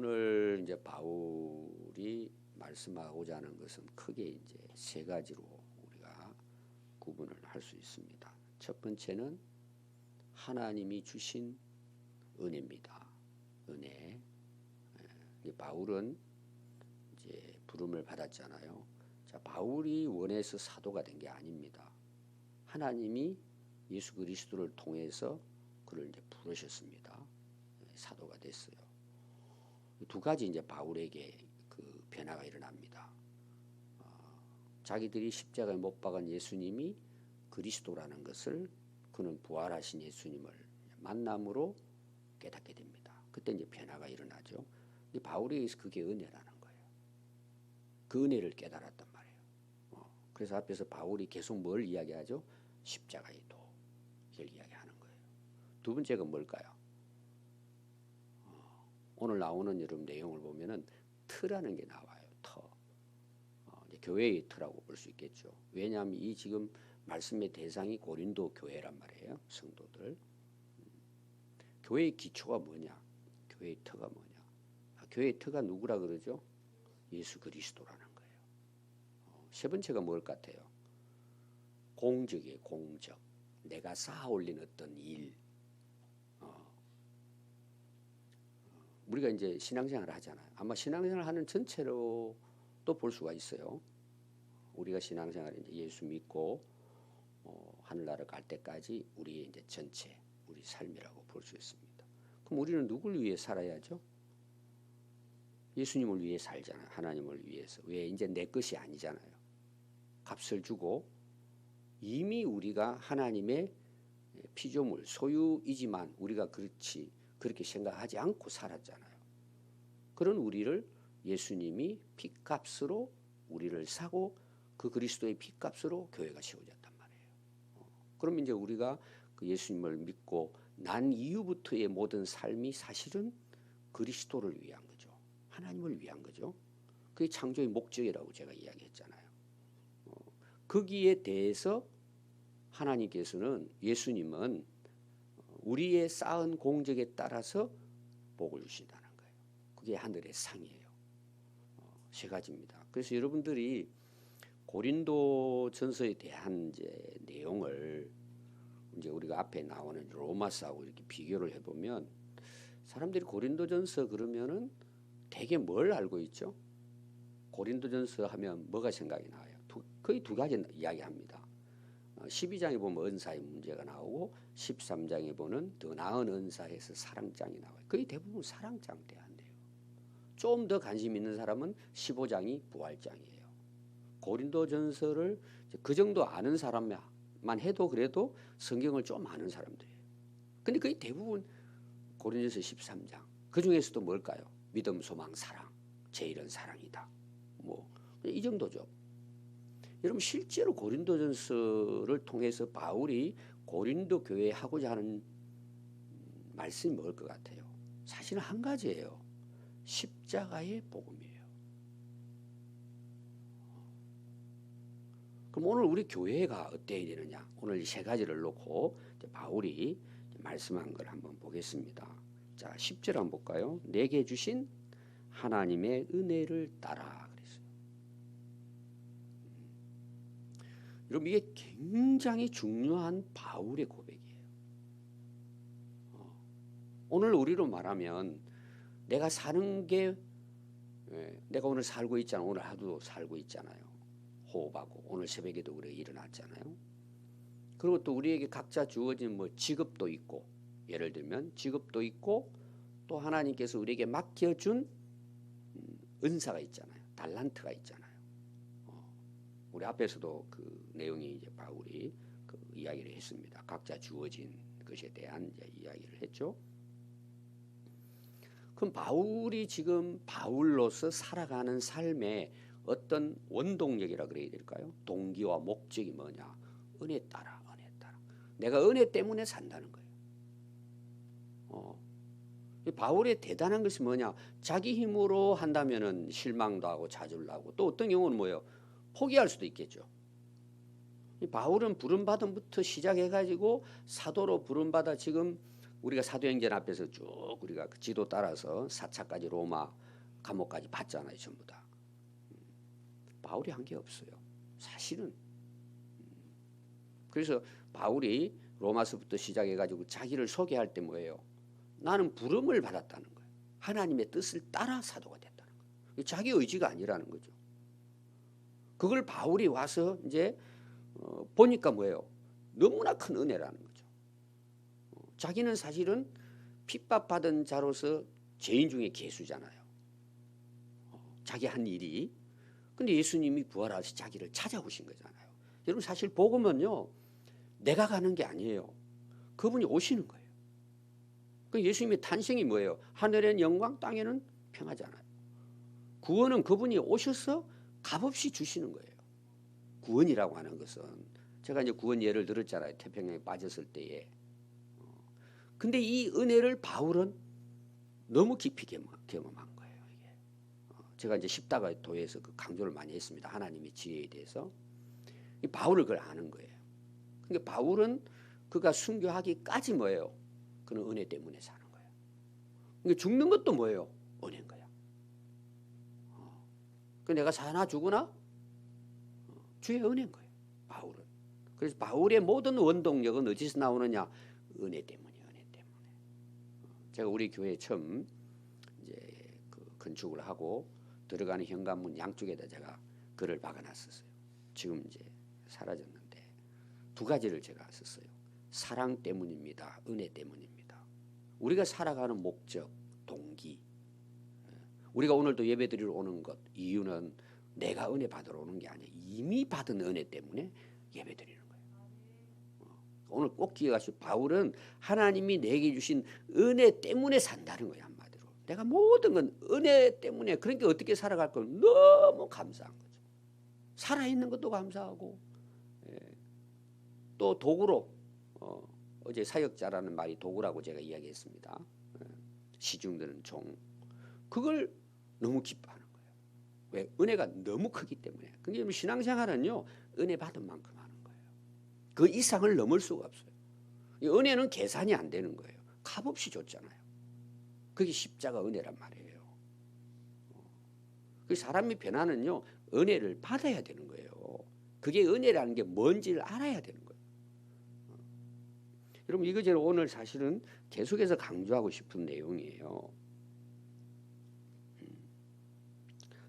오늘 이제 바울이 말씀하고자 하는 것은 크게 이제 세 가지로 우리가 구분을 할 수 있습니다. 첫 번째는 하나님이 주신 은혜입니다. 은혜. 바울은 이제 부름을 받았잖아요. 자, 바울이 원해서 사도가 된 게 아닙니다. 하나님이 예수 그리스도를 통해서 그를 이제 부르셨습니다. 사도가 됐어요. 두 가지 이제 바울에게 그 변화가 일어납니다. 자기들이 십자가에 못 박은 예수님이 그리스도라는 것을 그는 부활하신 예수님을 만남으로 깨닫게 됩니다. 그때 이제 변화가 일어나죠. 이 바울에게서 그게 은혜라는 거예요. 그 은혜를 깨달았단 말이에요. 그래서 앞에서 바울이 계속 뭘 이야기하죠? 십자가의 도. 이걸 이야기하는 거예요. 두 번째가 뭘까요? 오늘 나오는 여러분 내용을 보면은 터라는 게 나와요. 터. 이제 교회의 터라고 볼 수 있겠죠. 왜냐하면 이 지금 말씀의 대상이 고린도 교회란 말이에요. 성도들. 교회의 기초가 뭐냐? 교회의 터가 뭐냐? 교회의 터가 누구라 그러죠? 예수 그리스도라는 거예요. 세 번째가 뭘 같아요? 공적이에요. 공적. 내가 쌓아 올린 어떤 일. 우리가 이제 신앙생활을 하잖아요. 아마 신앙생활을 하는 전체로 또 볼 수가 있어요. 우리가 신앙생활을 이제 예수 믿고 하늘나라 갈 때까지 우리의 이제 전체, 우리 삶이라고 볼 수 있습니다. 그럼 우리는 누굴 위해 살아야죠? 예수님을 위해 살잖아요. 하나님을 위해서. 왜? 이제 내 것이 아니잖아요. 값을 주고 이미 우리가 하나님의 피조물, 소유이지만 우리가 그렇게 생각하지 않고 살았잖아요. 그런 우리를 예수님이 핏값으로 우리를 사고 그 그리스도의 핏값으로 교회가 세워졌단 말이에요. 그럼 이제 우리가 그 예수님을 믿고 난 이후부터의 모든 삶이 사실은 그리스도를 위한 거죠. 하나님을 위한 거죠. 그게 창조의 목적이라고 제가 이야기했잖아요. 거기에 대해서 하나님께서는 예수님은 우리의 쌓은 공적에 따라서 복을 주신다는 거예요. 그게 하늘의 상이에요. 세 가지입니다. 그래서 여러분들이 고린도 전서에 대한 이제 내용을 이제 우리가 앞에 나오는 로마서하고 이렇게 비교를 해보면 사람들이 고린도 전서 그러면은 되게 뭘 알고 있죠? 고린도 전서 하면 뭐가 생각이 나요? 거의 두 가지 이야기합니다. 12장에 보면 은사의 문제가 나오고 13장에 보면 더 나은 은사에서 사랑장이 나와요. 거의 대부분 사랑장 대한대요. 좀 더 관심 있는 사람은 15장이 부활장이에요. 고린도전서를 그 정도 아는 사람만 해도 그래도 성경을 좀 아는 사람들이에요. 근데 거의 대부분 고린도전서 13장. 그 중에서도 뭘까요? 믿음, 소망, 사랑. 제일은 사랑이다. 뭐 이 정도죠. 여러분 실제로 고린도전서를 통해서 바울이 고린도 교회에 하고자 하는 말씀이 뭘 것 같아요? 사실은 한 가지예요. 십자가의 복음이에요. 그럼 오늘 우리 교회가 어때야 되느냐? 오늘 이 세 가지를 놓고 바울이 말씀한 걸 한번 보겠습니다. 자, 10절 한번 볼까요? 내게 주신 하나님의 은혜를 따라. 여러분 이게 굉장히 중요한 바울의 고백이에요. 오늘 우리로 말하면 내가 사는 게 내가 오늘 살고 있잖아요. 오늘 하루도 살고 있잖아요. 호흡하고 오늘 새벽에도 우리가 일어났잖아요. 그리고 또 우리에게 각자 주어진 뭐 직업도 있고 예를 들면 직업도 있고 또 하나님께서 우리에게 맡겨준 은사가 있잖아요. 달란트가 있잖아요. 우리 앞에서도 그 내용이 이제 바울이 그 이야기를 했습니다. 각자 주어진 것에 대한 이제 이야기를 했죠. 그럼 바울이 지금 바울로서 살아가는 삶의 어떤 원동력이라 그래야 될까요? 동기와 목적이 뭐냐? 은혜 따라, 은혜 따라. 내가 은혜 때문에 산다는 거예요. 바울의 대단한 것이 뭐냐? 자기 힘으로 한다면은 실망도 하고 좌절도 하고 또 어떤 경우는 뭐예요? 포기할 수도 있겠죠. 바울은 부름받음부터 시작해가지고 사도로 부름받아 지금 우리가 사도행전 앞에서 쭉 우리가 그 지도 따라서 4차까지 로마 감옥까지 봤잖아요. 전부 다. 바울이 한 게 없어요. 사실은. 그래서 바울이 로마서부터 시작해가지고 자기를 소개할 때 뭐예요? 나는 부름을 받았다는 거예요. 하나님의 뜻을 따라 사도가 됐다는 거예요. 자기 의지가 아니라는 거죠. 그걸 바울이 와서 이제 보니까 뭐예요? 너무나 큰 은혜라는 거죠. 자기는 사실은 핍박받은 자로서 죄인 중에 괴수잖아요. 자기 한 일이. 근데 예수님이 부활하셔서 자기를 찾아오신 거잖아요. 여러분 사실 복음은요. 내가 가는 게 아니에요. 그분이 오시는 거예요. 그 예수님의 탄생이 뭐예요? 하늘엔 영광, 땅에는 평화잖아요. 구원은 그분이 오셔서 값없이 주시는 거예요. 구원이라고 하는 것은 제가 이제 구원 예를 들었잖아요. 태평양에 빠졌을 때에. 근데 이 은혜를 바울은 너무 깊이 경험한 거예요. 이게. 제가 이제 십다가 도에서 그 강조를 많이 했습니다. 하나님의 지혜에 대해서. 이 바울을 그걸 아는 거예요. 그러니까 바울은 그가 순교하기까지 뭐예요? 그는 은혜 때문에 사는 거예요. 그러니까 죽는 것도 뭐예요? 은혜인 거야. 그 내가 사나 죽으나 주의 은혜인 거예요. 바울은. 그래서 바울의 모든 원동력은 어디서 나오느냐? 은혜 때문이에요. 은혜 때문에. 제가 우리 교회 처음 이제 그 건축을 하고 들어가는 현관문 양쪽에다 제가 글을 박아놨었어요. 지금 이제 사라졌는데 두 가지를 제가 썼어요. 사랑 때문입니다. 은혜 때문입니다. 우리가 살아가는 목적, 동기. 우리가 오늘도 예배드리러 오는 것 이유는 내가 은혜 받으러 오는 게 아니에요. 이미 받은 은혜 때문에 예배드리는 거예요. 오늘 꼭 기억하시고 바울은 하나님이 내게 주신 은혜 때문에 산다는 거예요. 한마디로. 내가 모든 건 은혜 때문에 그러니까 어떻게 살아갈 건 너무 감사한 거죠. 살아있는 것도 감사하고 또 도구로 어제 사역자라는 말이 도구라고 제가 이야기했습니다. 시중드는 종. 그걸 너무 기뻐하는 거예요. 왜? 은혜가 너무 크기 때문에. 근데 신앙생활은요. 은혜 받은 만큼 하는 거예요. 그 이상을 넘을 수가 없어요. 이 은혜는 계산이 안 되는 거예요. 값없이 줬잖아요. 그게 십자가 은혜란 말이에요. 그 사람이 변화는요. 은혜를 받아야 되는 거예요. 그게 은혜라는 게 뭔지를 알아야 되는 거예요. 여러분 이거 제가 오늘 사실은 계속해서 강조하고 싶은 내용이에요.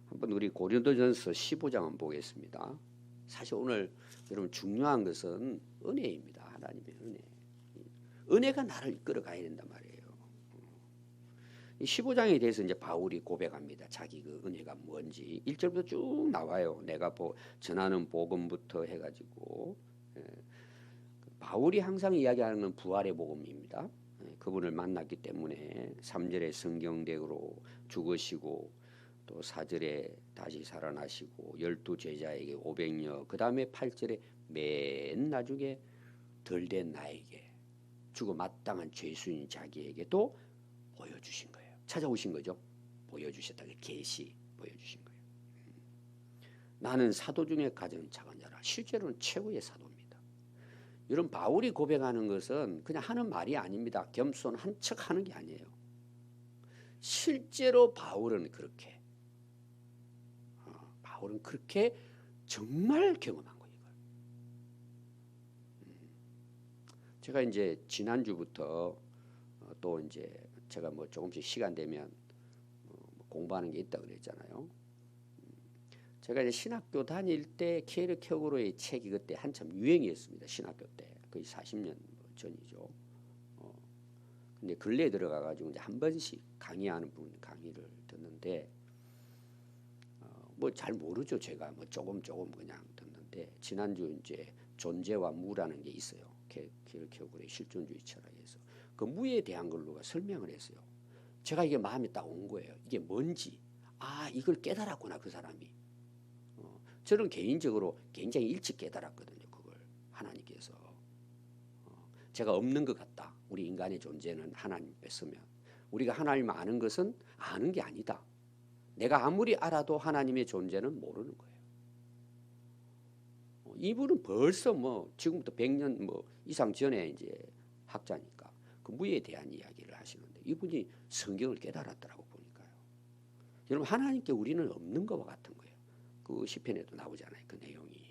한번 우리 고린도전서 15장 한번 보겠습니다. 사실 오늘 여러분 중요한 것은 은혜입니다. 하나님의 은혜. 은혜가 나를 이끌어 가야 된단 말이에요. 이 15장에 대해서 이제 바울이 고백합니다. 자기 그 은혜가 뭔지 1절부터 쭉 나와요. 내가 전하는 복음부터 해가지고 바울이 항상 이야기하는 건 부활의 복음입니다. 그분을 만났기 때문에 3절에 성경대로 죽으시고 또 4절에 다시 살아나시고 12제자에게 500여 그 다음에 8절에 맨 나중에 덜된 나에게 죽어 마땅한 죄수인 자기에게도 보여주신 거예요. 찾아오신 거죠. 보여주셨다. 계시 보여주신 거예요. 나는 사도 중에 가장 작은 자라. 실제로는 최고의 사도입니다. 여러분 바울이 고백하는 것은 그냥 하는 말이 아닙니다. 겸손한 척 하는 게 아니에요. 실제로 바울은 그렇게 정말 경험한 거예요. 이걸. 제가 이제 지난주부터 또 이제 제가 뭐 조금씩 시간 되면 공부하는 게 있다 그랬잖아요. 제가 이제 신학교 다닐 때 케이르 켜고로의 책이 그때 한참 유행이었습니다. 신학교 때 거의 40년 전이죠. 근데 근래에 들어가가지고 이제 한 번씩 강의하는 분 강의를 듣는데 뭐 잘 모르죠. 제가 뭐 조금 그냥 듣는데 지난주 이제 존재와 무라는 게 있어요. 케이르 켜고로의 실존주의 철학에서 그 무에 대한 걸로 설명을 했어요. 제가 이게 마음에 딱 온 거예요. 이게 뭔지 이걸 깨달았구나 그 사람이. 저는 개인적으로 굉장히 일찍 깨달았거든요. 그걸 하나님께서 제가 없는 것 같다. 우리 인간의 존재는 하나님 뺐으면 우리가 하나님을 아는 것은 아는 게 아니다. 내가 아무리 알아도 하나님의 존재는 모르는 거예요. 이분은 벌써 뭐 지금부터 100년 뭐 이상 전에 이제 학자니까 그 무에 대한 이야기를 하시는데 이분이 성경을 깨달았더라고 보니까요. 여러분 하나님께 우리는 없는 것과 같은 거예요. 그 시편에도 나오잖아요. 그 내용이.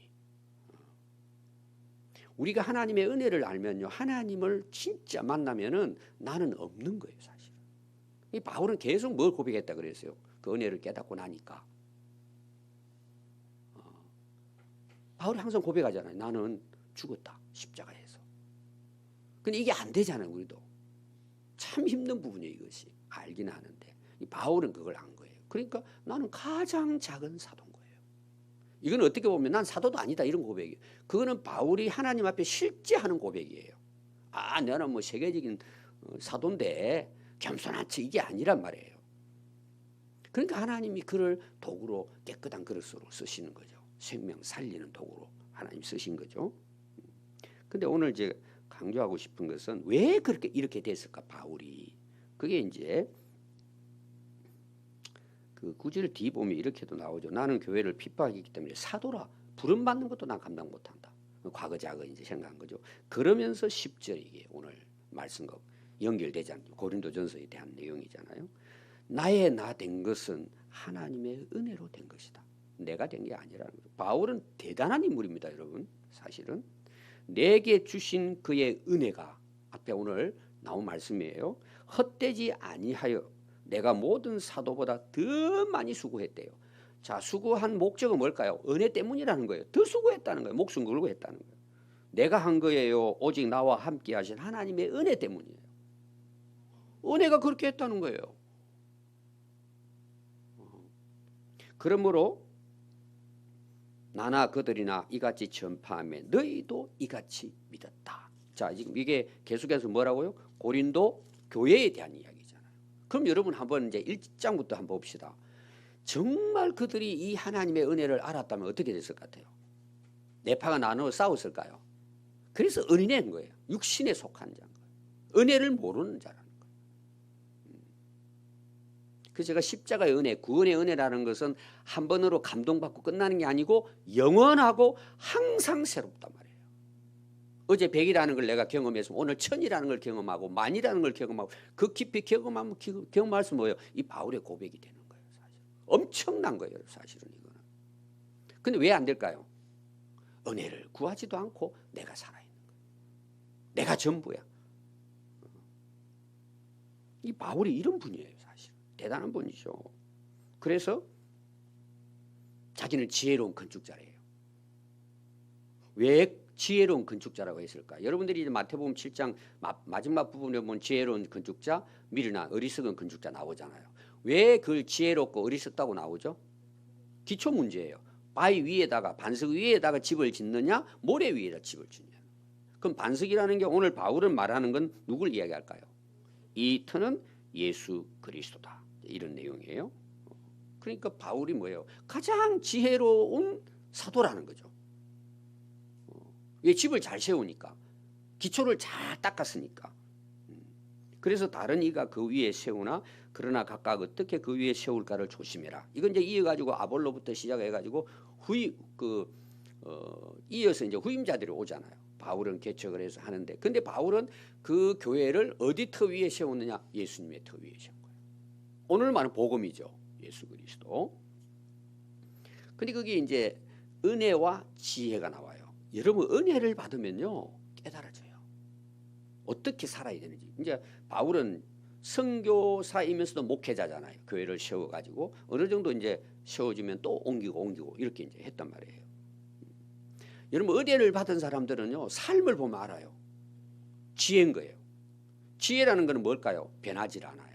우리가 하나님의 은혜를 알면요. 하나님을 진짜 만나면은 나는 없는 거예요. 사실은. 이 바울은 계속 뭘 고백했다 그랬어요. 그 은혜를 깨닫고 나니까. 바울이 항상 고백하잖아요. 나는 죽었다. 십자가에서. 근데 이게 안 되잖아요. 우리도. 참 힘든 부분이에요. 이것이. 알긴 하는데. 이 바울은 그걸 안 거예요. 그러니까 나는 가장 작은 사도인 거예요. 이건 어떻게 보면 난 사도도 아니다. 이런 고백이에요. 그거는 바울이 하나님 앞에 실제 하는 고백이에요. 아, 나는 뭐 세계적인 사도인데 겸손한 척 이게 아니란 말이에요. 그러니까 하나님이 그를 도구로 깨끗한 그릇으로 쓰시는 거죠. 생명 살리는 도구로 하나님 쓰신 거죠. 근데 오늘 제가 강조하고 싶은 것은 왜 그렇게 이렇게 됐을까 바울이. 그게 이제 그 구절 뒤 보면 이렇게도 나오죠. 나는 교회를 핍박했기 때문에 사도라 부름 받는 것도 난 감당 못한다. 과거 작은 이제 생각한 거죠. 그러면서 10절 이게 오늘 말씀과 연결되지 않죠. 고린도전서에 대한 내용이잖아요. 나의 나 된 것은 하나님의 은혜로 된 것이다. 내가 된 게 아니라는 거죠. 바울은 대단한 인물입니다, 여러분. 사실은 내게 주신 그의 은혜가 앞에 오늘 나온 말씀이에요. 헛되지 아니하여 내가 모든 사도보다 더 많이 수고했대요. 자, 수고한 목적은 뭘까요? 은혜 때문이라는 거예요. 더 수고했다는 거예요. 목숨 걸고 했다는 거예요. 내가 한 거예요. 오직 나와 함께 하신 하나님의 은혜 때문이에요. 은혜가 그렇게 했다는 거예요. 그러므로 나나 그들이나 이같이 전파하며 너희도 이같이 믿었다. 자, 지금 이게 계속해서 뭐라고요? 고린도 교회에 대한 이야기잖아요. 그럼 여러분 한번 이제 1장부터 한번 봅시다. 정말 그들이 이 하나님의 은혜를 알았다면 어떻게 됐을 것 같아요? 네 파가 나누어 싸웠을까요? 그래서 어린애인 거예요. 육신에 속한 자인 거예요. 은혜를 모르는 자라는 거예요. 그래서 제가 십자가의 은혜, 구원의 은혜라는 것은 한 번으로 감동받고 끝나는 게 아니고 영원하고 항상 새롭단 말이에요. 어제 100이라는 걸 내가 경험해서 오늘 1000이라는 걸 경험하고 만이라는 걸 경험하고 그 깊이 경험하면 경험할 수 뭐예요? 이 바울의 고백이 되는 거예요. 사실. 엄청난 거예요. 사실은 이거는. 근데 왜 안 될까요? 은혜를 구하지도 않고 내가 살아있는 거예요. 내가 전부야. 이 바울이 이런 분이에요. 사실. 대단한 분이죠. 그래서 자기는 지혜로운 건축자래요. 왜 지혜로운 건축자라고 했을까? 여러분들이 이제 마태복음 7장 마지막 부분에 보면 지혜로운 건축자, 미르나 어리석은 건축자 나오잖아요. 왜 그 지혜롭고 어리석다고 나오죠? 기초 문제예요. 바위 위에다가 반석 위에다가 집을 짓느냐, 모래 위에다 집을 짓느냐. 그럼 반석이라는 게 오늘 바울은 말하는 건 누굴 이야기할까요? 이 터는 예수 그리스도다. 이런 내용이에요. 그러니까 바울이 뭐예요? 가장 지혜로운 사도라는 거죠. 왜 집을 잘 세우니까 기초를 잘 닦았으니까. 그래서 다른 이가 그 위에 세우나 그러나 각각 어떻게 그 위에 세울까를 조심해라. 이건 이제 이어가지고 아볼로부터 시작해가지고 이어서 이제 후임자들이 오잖아요. 바울은 개척을 해서 하는데, 근데 바울은 그 교회를 어디 터 위에 세웠느냐? 예수님의 터 위에 세운 거예요. 오늘 말은 복음이죠. 예수 그리스도. 근데 그게 이제 은혜와 지혜가 나와요. 여러분 은혜를 받으면요 깨달아져요. 어떻게 살아야 되는지. 이제 바울은 선교사이면서도 목회자잖아요. 교회를 세워가지고 어느 정도 이제 세워지면 또 옮기고 이렇게 이제 했단 말이에요. 여러분 은혜를 받은 사람들은요 삶을 보면 알아요. 지혜인 거예요. 지혜라는 것은 뭘까요? 변하지 않아요.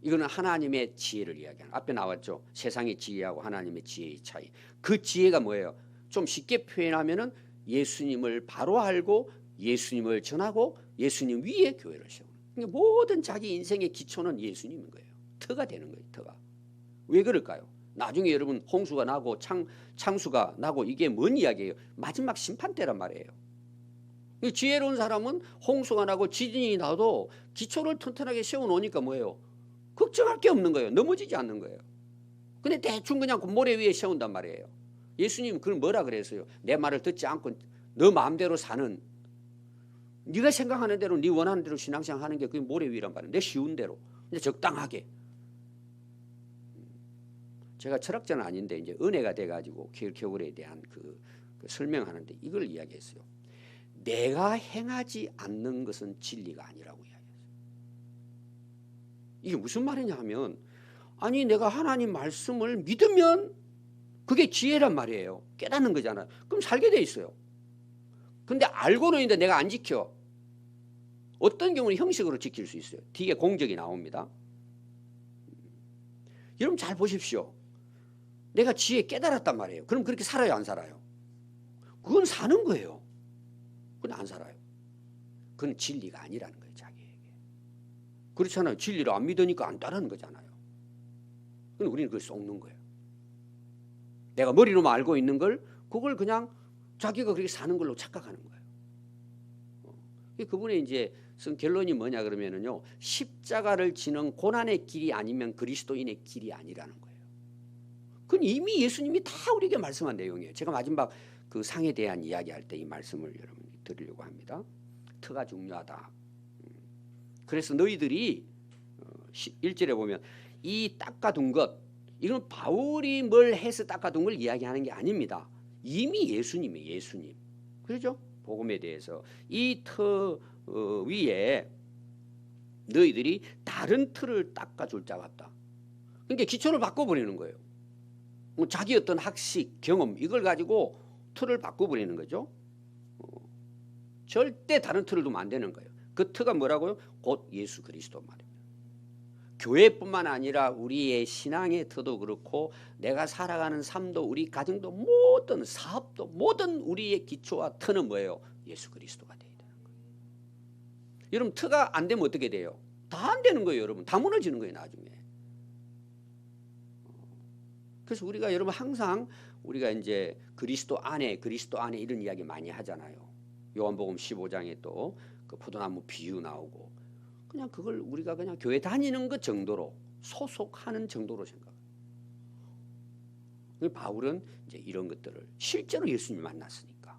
이거는 하나님의 지혜를 이야기하는. 앞에 나왔죠. 세상의 지혜하고 하나님의 지혜의 차이. 그 지혜가 뭐예요? 좀 쉽게 표현하면은 예수님을 바로 알고 예수님을 전하고 예수님 위에 교회를 세우는. 그러니까 모든 자기 인생의 기초는 예수님인 거예요. 터가 되는 거예요. 터가. 왜 그럴까요? 나중에 여러분 홍수가 나고 창수가 나고 이게 뭔 이야기예요? 마지막 심판 때란 말이에요. 지혜로운 사람은 홍수가 나고 지진이 나도 기초를 튼튼하게 세워놓으니까 뭐예요? 걱정할 게 없는 거예요. 넘어지지 않는 거예요. 근데 대충 그냥 모래 위에 세운단 말이에요. 예수님은 그걸 뭐라 그랬어요? 내 말을 듣지 않고 너 마음대로 사는 네가 생각하는 대로 네 원하는 대로 신앙생활 하는 게 그게 모래 위란 말이야. 내 쉬운 대로. 이제 적당하게. 제가 철학자는 아닌데 이제 은혜가 돼가지고 킬케고르에 대한 그 설명하는데 이걸 이야기했어요. 내가 행하지 않는 것은 진리가 아니라고 이야기했어요. 이게 무슨 말이냐 하면 아니 내가 하나님 말씀을 믿으면 그게 지혜란 말이에요. 깨닫는 거잖아요. 그럼 살게 돼 있어요. 근데 알고는 있는데 내가 안 지켜. 어떤 경우는 형식으로 지킬 수 있어요. 뒤에 공적이 나옵니다. 여러분 잘 보십시오. 내가 지혜 깨달았단 말이에요. 그럼 그렇게 살아요, 안 살아요? 그건 사는 거예요. 그건 안 살아요. 그건 진리가 아니라는 거예요, 자기에게. 그렇잖아요. 진리를 안 믿으니까 안 따르는 거잖아요. 그럼 우리는 그걸 속는 거예요. 내가 머리로만 알고 있는 걸 그걸 그냥 자기가 그렇게 사는 걸로 착각하는 거예요. 그분의 이제 쓴 결론이 뭐냐 그러면은요, 십자가를 지는 고난의 길이 아니면 그리스도인의 길이 아니라는 거예요. 그건 이미 예수님이 다 우리에게 말씀한 내용이에요. 제가 마지막 그 상에 대한 이야기할 때 이 말씀을 여러분이 드리려고 합니다. 터가 중요하다. 그래서 너희들이 1절에 보면 이 닦아둔 것, 이건 바울이 뭘 해서 닦아둔 걸 이야기하는 게 아닙니다. 이미 예수님이에요. 예수님. 그렇죠? 복음에 대해서 이 터 위에 너희들이 다른 틀을 닦아줄 자 같다. 그러니까 기초를 바꿔버리는 거예요. 자기 어떤 학식, 경험 이걸 가지고 틀을 바꿔버리는 거죠. 절대 다른 틀을 두면 안 되는 거예요. 그 틀가 뭐라고요? 곧 예수 그리스도 말입니다. 교회뿐만 아니라 우리의 신앙의 터도 그렇고 내가 살아가는 삶도 우리 가정도 모든 사업도 모든 우리의 기초와 터는 뭐예요? 예수 그리스도가 되어야 되는 거예요. 여러분 터가 안 되면 어떻게 돼요? 다 안 되는 거예요. 여러분 다 무너지는 거예요. 나중에. 그래서 우리가 여러분 항상 우리가 이제 그리스도 안에 이런 이야기 많이 하잖아요. 요한복음 15장에 또 그 포도나무 비유 나오고 그냥 그걸 우리가 그냥 교회 다니는 것 정도로 소속하는 정도로 생각해요. 바울은 이제 이런 것들을 실제로 예수님을 만났으니까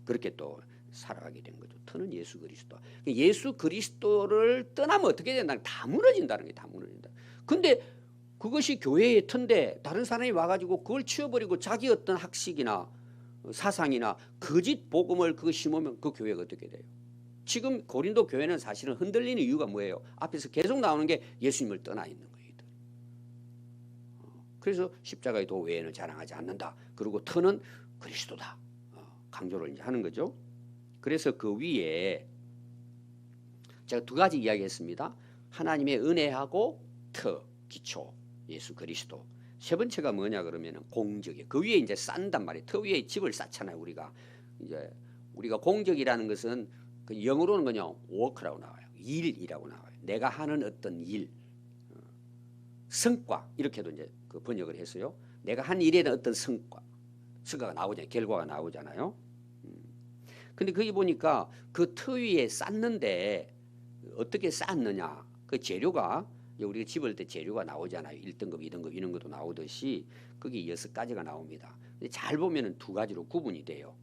그렇게 또 살아가게 된 거죠. 터는 예수 그리스도. 예수 그리스도를 떠나면 어떻게 된다는 다 무너진다는 게 다 무너진다. 근데 그것이 교회의 터인데 다른 사람이 와가지고 그걸 치워버리고 자기 어떤 학식이나 사상이나 거짓 복음을 그거 심으면 그 교회가 어떻게 돼요? 지금 고린도 교회는 사실은 흔들리는 이유가 뭐예요? 앞에서 계속 나오는 게 예수님을 떠나 있는 거예요. 그래서 십자가의 도 외에는 자랑하지 않는다. 그리고 터는 그리스도다. 강조를 이제 하는 거죠. 그래서 그 위에 제가 두 가지 이야기했습니다. 하나님의 은혜하고 터, 기초, 예수 그리스도. 세 번째가 뭐냐 그러면 공적이에요. 그 위에 이제 쌓는단 말이에요. 터 위에 집을 쌓잖아요. 우리가 공적이라는 것은 그 영어로는 그냥 work라고 나와요. 일이라고 나와요. 내가 하는 어떤 일, 성과 이렇게도 이제 그 번역을 했어요. 내가 한 일에 대한 어떤 성과가 나오잖아요. 결과가 나오잖아요. 근데 거기 보니까 그 터 위에 쌓는데 어떻게 쌓느냐? 그 재료가 우리가 집을 때 재료가 나오잖아요. 1등급, 2등급 이런 것도 나오듯이 거기 6가지가 나옵니다. 근데 잘 보면은 두 가지로 구분이 돼요.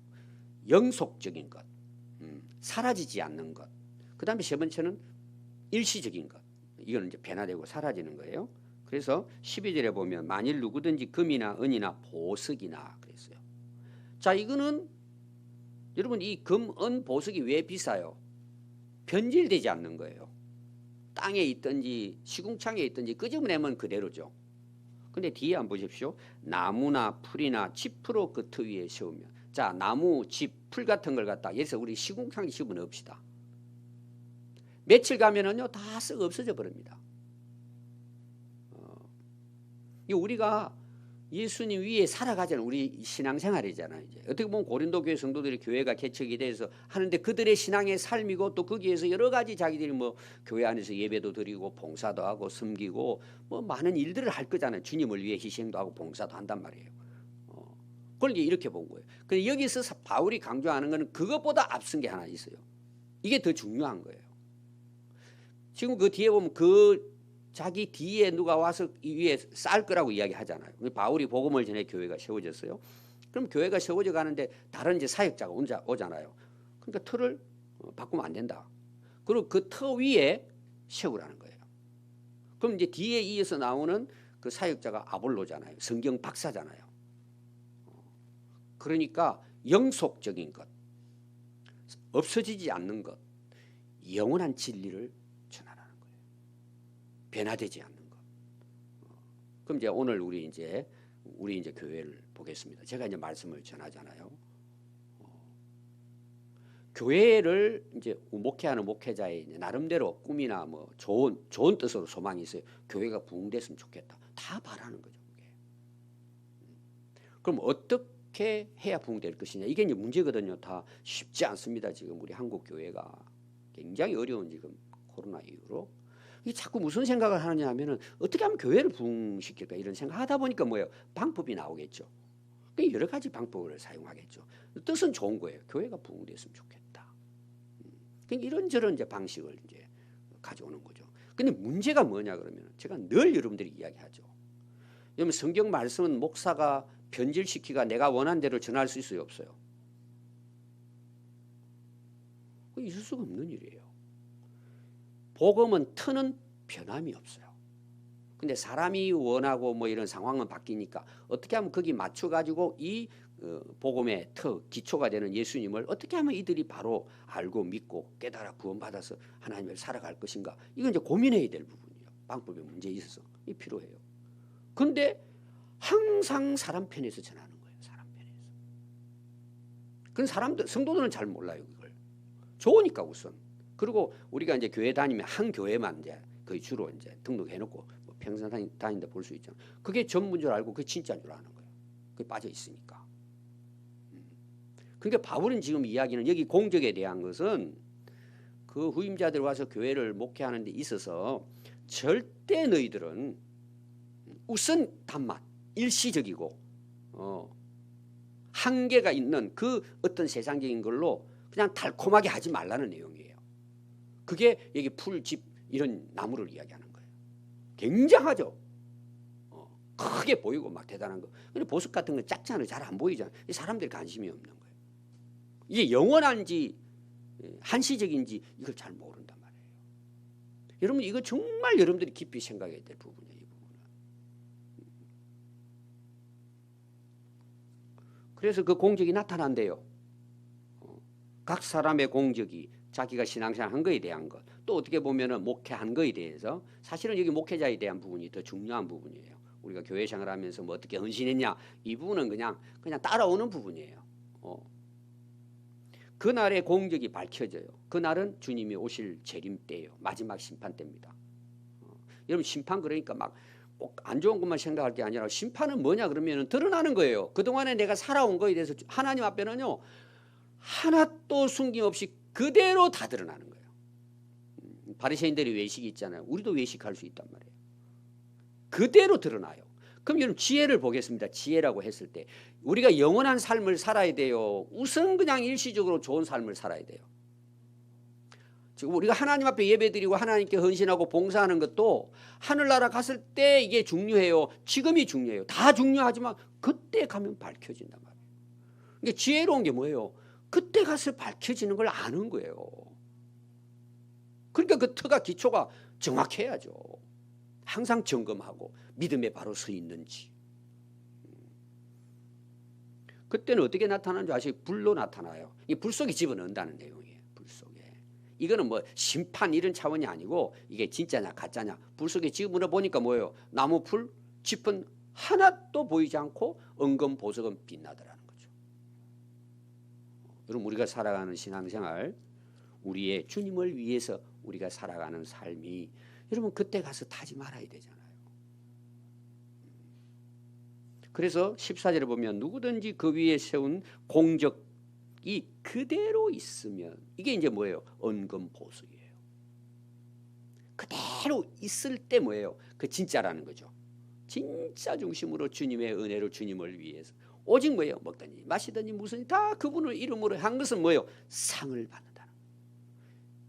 영속적인 것, 사라지지 않는 것. 그 다음에 세 번째는 일시적인 것. 이거는 이제 변화되고 사라지는 거예요. 그래서 12절에 보면 만일 누구든지 금이나 은이나 보석이나 그랬어요. 자, 이거는 여러분 이 금, 은, 보석이 왜 비싸요? 변질되지 않는 거예요. 땅에 있든지 시궁창에 있든지 끄집어내면 그대로죠. 근데 뒤에 한번 보십시오. 나무나 풀이나 짚으로 그 터 위에 세우면, 자, 나무, 짚, 풀 같은 걸 갖다 예를 들어서 우리 시궁창에 집어넣읍시다. 며칠 가면은요 다 썩어 없어져 버립니다. 우리가 예수님 위에 살아가자는 우리 신앙생활이잖아요. 이제 어떻게 보면 고린도 교회 성도들이 교회가 개척이 돼서 하는데 그들의 신앙의 삶이고 또 거기에서 여러 가지 자기들이 뭐 교회 안에서 예배도 드리고 봉사도 하고 섬기고 뭐 많은 일들을 할 거잖아요. 주님을 위해 희생도 하고 봉사도 한단 말이에요. 그걸 이제 이렇게 본 거예요. 근데 여기서 바울이 강조하는 것은 그것보다 앞선 게 하나 있어요. 이게 더 중요한 거예요. 지금 그 뒤에 보면 그 자기 뒤에 누가 와서 이 위에 쌓을 거라고 이야기하잖아요. 바울이 복음을 전해 교회가 세워졌어요. 그럼 교회가 세워져 가는데 다른 이제 사역자가 오잖아요. 그러니까 틀을 바꾸면 안 된다. 그리고 그 터 위에 세우라는 거예요. 그럼 이제 뒤에 이어서 나오는 그 사역자가 아볼로잖아요. 성경 박사잖아요. 그러니까 영속적인 것, 없어지지 않는 것, 영원한 진리를 전하라는 거예요. 변화되지 않는 것. 그럼 이제 오늘 우리 이제 교회를 보겠습니다. 제가 이제 말씀을 전하잖아요. 교회를 이제 목회하는 목회자의 나름대로 꿈이나 뭐 좋은 뜻으로 소망이 있어요. 교회가 부흥됐으면 좋겠다. 다 바라는 거죠. 그럼 어떻게 해야 부흥될 것이냐? 이게 이제 문제거든요. 다 쉽지 않습니다. 지금 우리 한국 교회가 굉장히 어려운 지금 코로나 이후로 이 자꾸 무슨 생각을 하느냐 하면은 어떻게 하면 교회를 부흥시킬까 이런 생각하다 보니까 뭐예요? 방법이 나오겠죠. 여러 가지 방법을 사용하겠죠. 뜻은 좋은 거예요. 교회가 부흥됐으면 좋겠다. 이런저런 이제 방식을 이제 가져오는 거죠. 근데 문제가 뭐냐 그러면 제가 늘 여러분들이 이야기하죠. 여러분 성경 말씀은 목사가 변질시키가 내가 원하는 대로 전할 수 있어요, 없어요? 있을 수가 없는 일이에요. 복음은 터는 변함이 없어요. 근데 사람이 원하고 뭐 이런 상황은 바뀌니까 어떻게 하면 거기 맞춰 가지고 이 복음의 터 기초가 되는 예수님을 어떻게 하면 이들이 바로 알고 믿고 깨달아 구원받아서 하나님을 살아갈 것인가, 이건 이제 고민해야 될 부분이에요. 방법에 문제 있어서 이 필요해요. 근데 항상 사람 편에서 전하는 거예요. 사람 편에서. 그런 사람들 성도들은 잘 몰라요. 그걸 좋으니까 우선. 그리고 우리가 이제 교회 다니면 한 교회만 이제 거의 주로 이제 등록해놓고 뭐 평생 다닌다 볼 수 있잖아요. 그게 전부인 줄 알고 그게 진짜인 줄 아는 거예요. 그게 빠져 있으니까. 그러니까 바울은 지금 이야기는 여기 공적에 대한 것은 그 후임자들 와서 교회를 목회하는 데 있어서 절대 너희들은 우선 단맛 일시적이고 한계가 있는 그 어떤 세상적인 걸로 그냥 달콤하게 하지 말라는 내용이에요. 그게 여기 풀, 집 이런 나무를 이야기하는 거예요. 굉장하죠. 크게 보이고 막 대단한 거. 근데 보석 같은 건 작잖아요. 잘 안 보이잖아요. 사람들이 관심이 없는 거예요. 이게 영원한지 한시적인지 이걸 잘 모른단 말이에요. 여러분 이거 정말 여러분들이 깊이 생각해야 될 부분이에요. 이 부분은. 그래서 그 공적이 나타난대요. 각 사람의 공적이 자기가 신앙생활 한 거에 대한 것, 또 어떻게 보면은 목회한 거에 대해서, 사실은 여기 목회자에 대한 부분이 더 중요한 부분이에요. 우리가 교회 생활하면서 뭐 어떻게 헌신했냐, 이 부분은 그냥 따라오는 부분이에요. 그날의 공적이 밝혀져요. 그날은 주님이 오실 재림 때예요. 마지막 심판 때입니다. 여러분 심판 그러니까 막 꼭 안 좋은 것만 생각할 게 아니라 심판은 뭐냐 그러면 드러나는 거예요. 그동안에 내가 살아온 거에 대해서 하나님 앞에는요 하나도 숨김없이 그대로 다 드러나는 거예요. 바리새인들이 외식이 있잖아요. 우리도 외식할 수 있단 말이에요. 그대로 드러나요. 그럼 여러분 지혜를 보겠습니다. 지혜라고 했을 때 우리가 영원한 삶을 살아야 돼요. 우선 그냥 일시적으로 좋은 삶을 살아야 돼요. 지금 우리가 하나님 앞에 예배드리고 하나님께 헌신하고 봉사하는 것도 하늘나라 갔을 때 이게 중요해요. 지금이 중요해요. 다 중요하지만 그때 가면 밝혀진단 말이에요. 이게 지혜로운 게 뭐예요? 그때 가서 밝혀지는 걸 아는 거예요. 그러니까 그 터가 기초가 정확해야죠. 항상 점검하고 믿음에 바로 서 있는지. 그때는 어떻게 나타나는지 아시죠? 불로 나타나요. 이 불 속에 집어넣는다는 내용이에요. 불 속에. 이거는 뭐 심판 이런 차원이 아니고 이게 진짜냐 가짜냐. 불 속에 집어넣어 보니까 뭐예요? 나무 풀, 짚은 하나도 보이지 않고 은금 보석은 빛나더라는 거죠. 여러분 우리가 살아가는 신앙생활, 우리의 주님을 위해서 우리가 살아가는 삶이 여러분 그때 가서 타지 말아야 되잖아요. 그래서 14절에 보면 누구든지 그 위에 세운 공적이 그대로 있으면, 이게 이제 뭐예요? 은금 보석이에요. 그대로 있을 때 뭐예요? 그 진짜라는 거죠. 진짜 중심으로 주님의 은혜로 주님을 위해서 오직 뭐예요? 먹든지 마시든지 무슨 다 그분을 이름으로 한 것은 뭐예요? 상을 받는다는 거예요.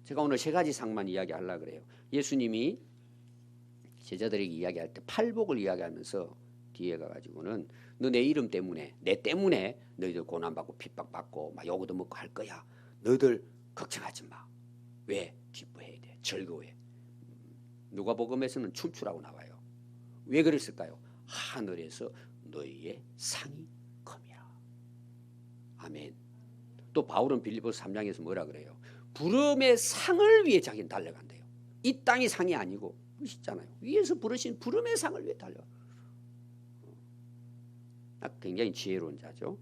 제가 오늘 세 가지 상만 이야기하려고 그래요. 예수님이 제자들에게 이야기할 때 팔복을 이야기하면서 뒤에 가가지고는 너 내 이름 때문에 내 때문에 너희들 고난받고 핍박받고 막 요구도 먹고 할 거야. 너희들 걱정하지 마. 왜? 기뻐해야 돼. 즐거워해. 누가복음에서는 춤추라고 나와요. 왜 그랬을까요? 하늘에서 너희의 상이 컴이라. 아멘. 또 바울은 빌립보서 3장에서 뭐라 그래요? 부름의 상을 위해 자기는 달려간대요. 이 땅이 상이 아니고 그러시잖아요. 위에서 부르신 부름의 상을 위해 달려. 굉장히 지혜로운 자죠.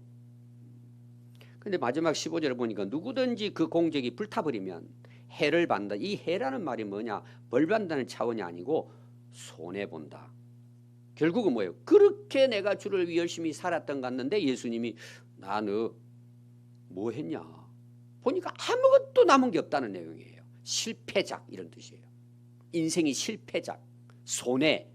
근데 마지막 15절을 보니까 누구든지 그 공적이 불타버리면 해를 받는다. 이 해라는 말이 뭐냐? 벌 받는다는 차원이 아니고 손해본다. 결국은 뭐예요? 그렇게 내가 주를 위해 열심히 살았던 것 같는데 예수님이 나 너 뭐 했냐? 보니까 아무것도 남은 게 없다는 내용이에요. 실패작 이런 뜻이에요. 인생이 실패작, 손해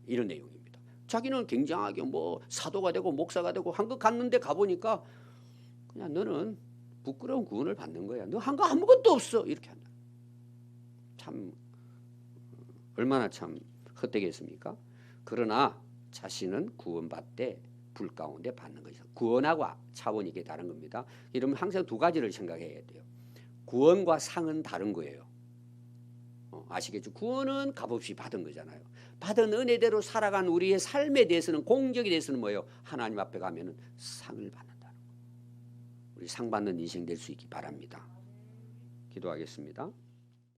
이런 내용입니다. 자기는 굉장하게 뭐 사도가 되고 목사가 되고 한 것 갔는데 가보니까 그냥 너는 부끄러운 구원을 받는 거야. 너 한 거 아무것도 없어. 이렇게 한다. 참 얼마나 참 헛되겠습니까? 그러나 자신은 구원받되 불 가운데 받는 것이죠. 구원하고 차원이 이게 다른 겁니다. 이러면 항상 두 가지를 생각해야 돼요. 구원과 상은 다른 거예요. 아시겠죠? 구원은 값없이 받은 거잖아요. 받은 은혜대로 살아간 우리의 삶에 대해서는 공적에 대해서는 뭐예요? 하나님 앞에 가면은 상을 받는다는 거. 우리 상 받는 인생 될 수 있기 바랍니다. 기도하겠습니다.